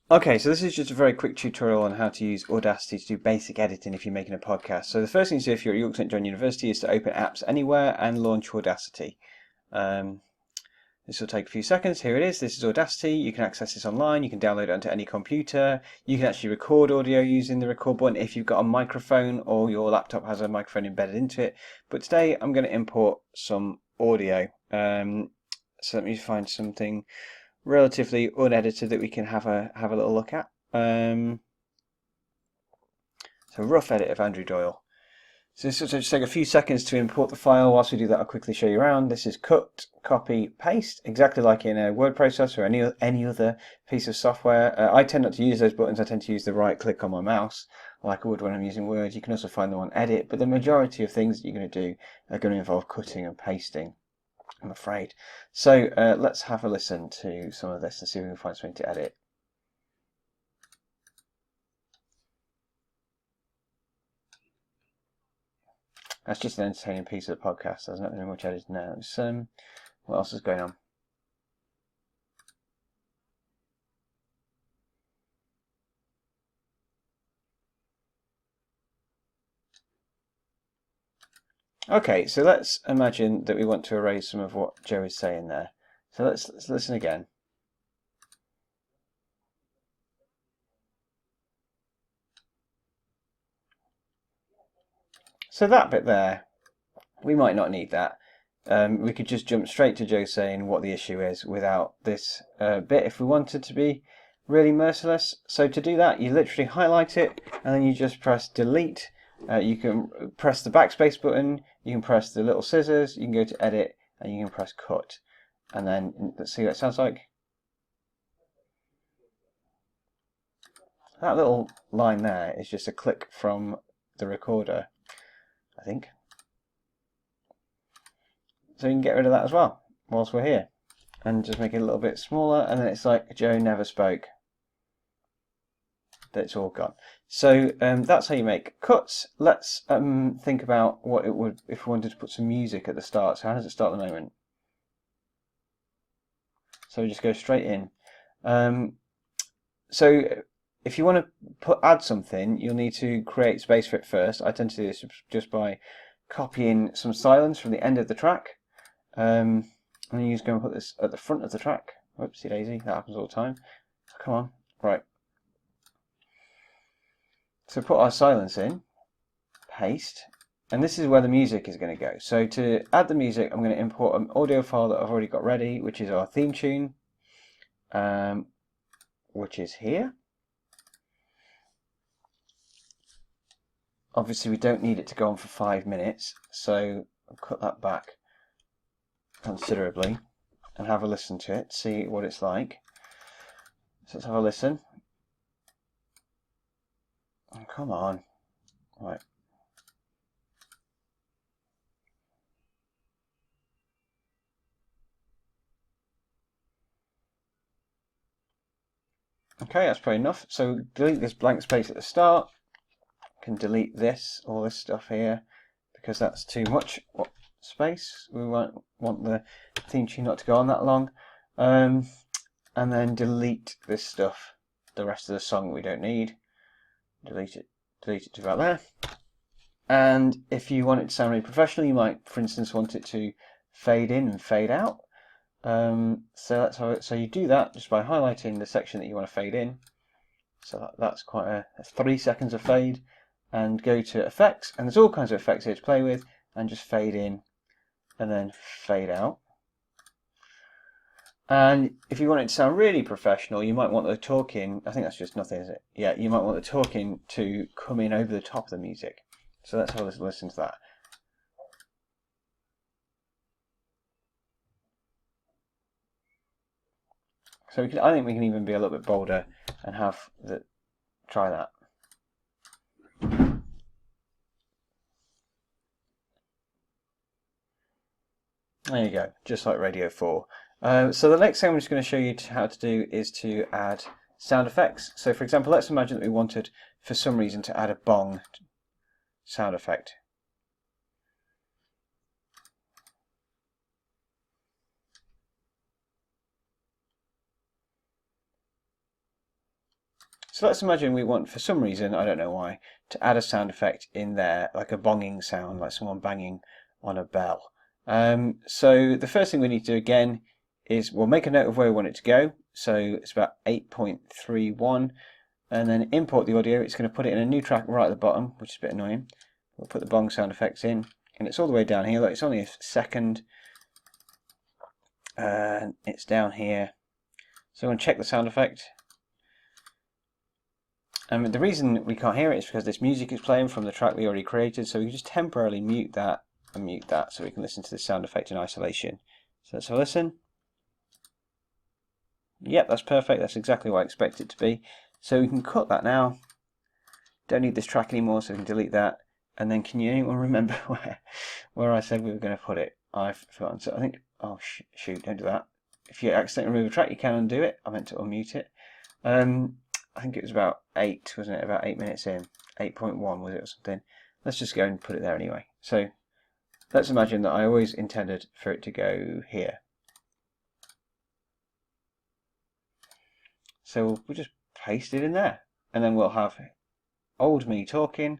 Okay, so this is just a very quick tutorial on how to use Audacity to do basic editing if you're making a podcast. So the first thing to do if you're at York St John University is to open Apps Anywhere and launch Audacity. This will take a few seconds. Here it is. This is Audacity. You can access this online. You can download it onto any computer. You can actually record audio using the record button if you've got a microphone or your laptop has a microphone embedded into it. But today I'm going to import some audio. So let me find something relatively unedited that we can have a little look at. So rough edit of Andrew Doyle. So this will just take a few seconds to import the file. Whilst we do that, I'll quickly show you around. This is cut, copy, paste, exactly like in a word processor or any other piece of software. I tend not to use those buttons. I tend to use the right click on my mouse, like I would when I'm using Word. You can also find them on Edit, but the majority of things that you're going to do are going to involve cutting and pasting, I'm afraid. So let's have a listen to some of this and see if we can find something to edit. That's just an entertaining piece of the podcast. There's not really much editing now. What else is going on? Okay, so let's imagine that we want to erase some of what Joe is saying there. So let's listen again. So that bit there, we might not need that. We could just jump straight to Joe saying what the issue is without this bit if we wanted to be really merciless. So to do that, you literally highlight it and then you just press delete. You can press the backspace button, you can press the little scissors, you can go to edit and you can press cut. And then let's see what it sounds like. That little line there is just a click from the recorder, I think. So you can get rid of that as well whilst we're here. And just make it a little bit smaller, and then it's like Joe never spoke. That's all gone. So that's how you make cuts. Let's think about what it would if we wanted to put some music at the start. So how does it start at the moment? So we just go straight in. So if you want to add something, you'll need to create space for it first. I tend to do this just by copying some silence from the end of the track. And then you just go and put this at the front of the track. Whoopsie daisy, that happens all the time. Come on, right. So put our silence in, paste, and this is where the music is going to go. So to add the music, I'm going to import an audio file that I've already got ready, which is our theme tune, which is here. Obviously, we don't need it to go on for 5 minutes, so I'll cut that back considerably and have a listen to it, see what it's like. So let's have a listen. Oh, come on. Right. Okay, that's probably enough. So delete this blank space at the start. Can delete this, all this stuff here, because that's too much space. We won't want the theme tune not to go on that long. And then delete this stuff, the rest of the song we don't need. Delete it to about there. And if you want it to sound really professional, you might, for instance, want it to fade in and fade out. So you do that just by highlighting the section that you want to fade in. So that's quite a 3 seconds of fade. And go to effects, and there's all kinds of effects here to play with, and just fade in and then fade out. And if you want it to sound really professional, you might want the talking, I think that's just nothing, is it? Yeah, you might want the talking to come in over the top of the music. So let's have a listen to that. So I think we can even be a little bit bolder and try that. There you go, just like Radio 4. So the next thing I'm just going to show you how to do is to add sound effects. So for example, let's imagine that we wanted, for some reason, to add a bong sound effect. So let's imagine we want, for some reason, I don't know why, to add a sound effect in there, like a bonging sound, like someone banging on a bell. So the first thing we need to do again is we'll make a note of where we want it to go. So it's about 8.31, and then import the audio. It's going to put it in a new track right at the bottom, which is a bit annoying. We'll put the bong sound effects in, and it's all the way down here. Look, it's only a second, and it's down here. So I'm going to check the sound effect. And the reason we can't hear it is because this music is playing from the track we already created, so we can just temporarily mute that and mute that so we can listen to the sound effect in isolation. So let's have a listen. Yep, that's perfect. That's exactly what I expect it to be. So we can cut that now. Don't need this track anymore, so we can delete that. And then can anyone remember where I said we were going to put it? I've forgotten. So I think, oh shoot, don't do that. If you accidentally remove a track, you can undo it. I meant to unmute it. I think it was about 8, wasn't it? About 8 minutes in. 8.1 was it or something? Let's just go and put it there anyway. So let's imagine that I always intended for it to go here. So we'll just paste it in there. And then we'll have old me talking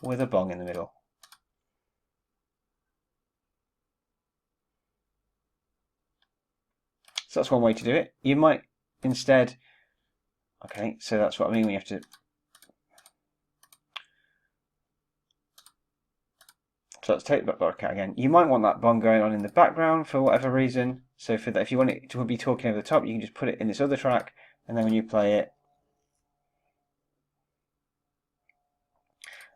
with a bong in the middle. So that's one way to do it. You might instead... Okay, so that's what I mean. We have to. So let's take that back out again. You might want that bong going on in the background for whatever reason. So for that, if you want it to be talking over the top, you can just put it in this other track, and then when you play it,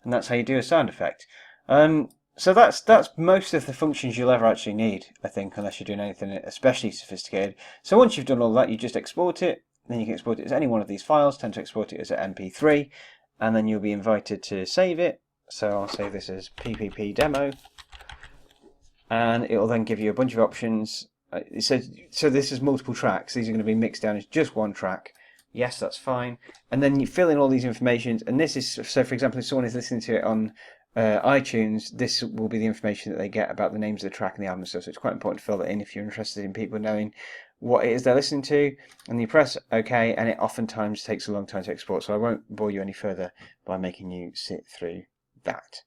and that's how you do a sound effect. So that's most of the functions you'll ever actually need, I think, unless you're doing anything especially sophisticated. So once you've done all that, you just export it. Then you can export it as any one of these files. Tend to export it as an MP3, and then you'll be invited to save it. So I'll save this as PPP demo, and it will then give you a bunch of options. It says, so this is multiple tracks. These are going to be mixed down as just one track. Yes, that's fine. And then you fill in all these informations, and this is, so for example, if someone is listening to it on iTunes, this will be the information that they get about the names of the track and the album and stuff. So it's quite important to fill that in if you're interested in people knowing what it is they're listening to. And you press OK, and it oftentimes takes a long time to export. So I won't bore you any further by making you sit through that.